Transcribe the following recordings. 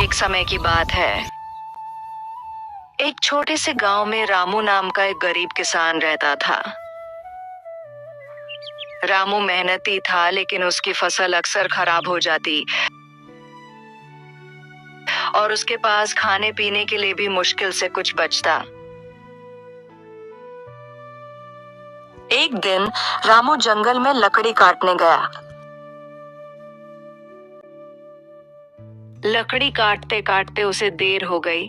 एक समय की बात है। एक छोटे से गांव में रामू नाम का एक गरीब किसान रहता था। रामू मेहनती था, लेकिन उसकी फसल अक्सर खराब हो जाती और उसके पास खाने पीने के लिए भी मुश्किल से कुछ बचता। एक दिन रामू जंगल में लकड़ी काटने गया। लकड़ी काटते काटते उसे देर हो गई।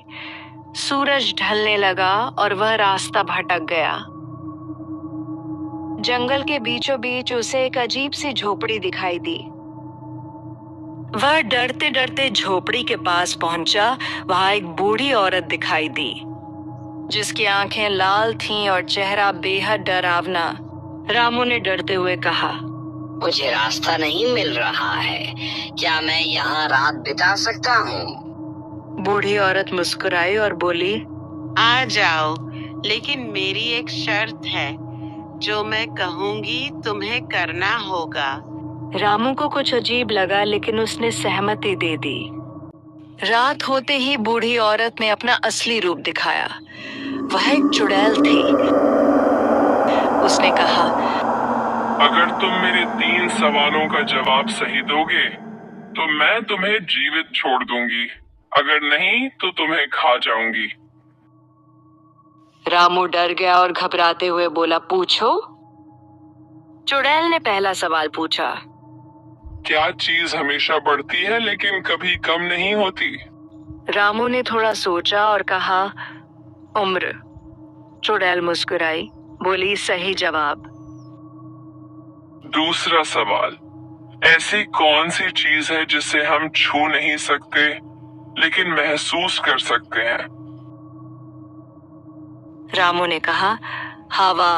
सूरज ढलने लगा और वह रास्ता भटक गया। जंगल के बीचों बीच उसे एक अजीब सी झोपड़ी दिखाई दी। वह डरते डरते झोपड़ी के पास पहुंचा। वहां एक बूढ़ी औरत दिखाई दी, जिसकी आंखें लाल थीं और चेहरा बेहद डरावना। रामू ने डरते हुए कहा, मुझे रास्ता नहीं मिल रहा है, क्या मैं यहाँ रात बिता सकता हूँ? बूढ़ी औरत मुस्कुराई और बोली, आ जाओ, लेकिन मेरी एक शर्त है। जो मैं कहूँगी तुम्हें करना होगा। रामू को कुछ अजीब लगा, लेकिन उसने सहमति दे दी। रात होते ही बूढ़ी औरत ने अपना असली रूप दिखाया। वह एक चुड़ैल थी। उसने कहा, अगर तुम मेरे 3 सवालों का जवाब सही दोगे तो मैं तुम्हें जीवित छोड़ दूंगी, अगर नहीं तो तुम्हें खा जाऊंगी। रामू डर गया और घबराते हुए बोला, पूछो। चुड़ैल ने पहला सवाल पूछा, क्या चीज हमेशा बढ़ती है लेकिन कभी कम नहीं होती? रामू ने थोड़ा सोचा और कहा, उम्र। चुड़ैल मुस्कुराई, बोली, सही जवाब। दूसरा सवाल, ऐसी कौन सी चीज है जिसे हम छू नहीं सकते लेकिन महसूस कर सकते हैं? रामू ने कहा, हवा।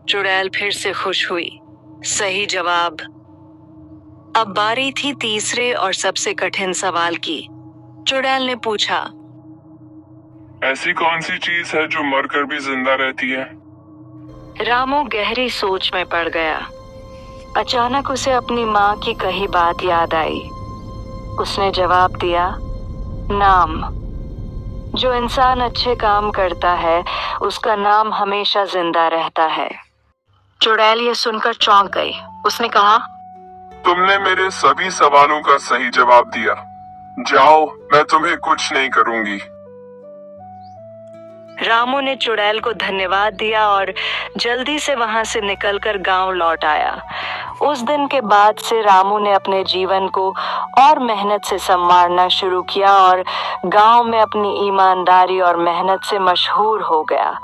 चुड़ैल फिर से खुश हुई, सही जवाब। अब बारी थी तीसरे और सबसे कठिन सवाल की। चुड़ैल ने पूछा, ऐसी कौन सी चीज है जो मरकर भी जिंदा रहती है? रामू गहरी सोच में पड़ गया। अचानक उसे अपनी माँ की कही बात याद आई। उसने जवाब दिया, नाम। जो इंसान अच्छे काम करता है उसका नाम हमेशा जिंदा रहता है। चुड़ैल ये सुनकर चौंक गई। उसने कहा, तुमने मेरे सभी सवालों का सही जवाब दिया। जाओ, मैं तुम्हें कुछ नहीं करूंगी। रामू ने चुड़ैल को धन्यवाद दिया और जल्दी से वहां से निकलकर गांव लौट आया। उस दिन के बाद से रामू ने अपने जीवन को और मेहनत से संवारना शुरू किया और गांव में अपनी ईमानदारी और मेहनत से मशहूर हो गया।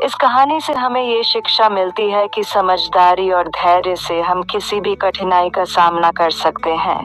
इस कहानी से हमें ये शिक्षा मिलती है कि समझदारी और धैर्य से हम किसी भी कठिनाई का सामना कर सकते हैं।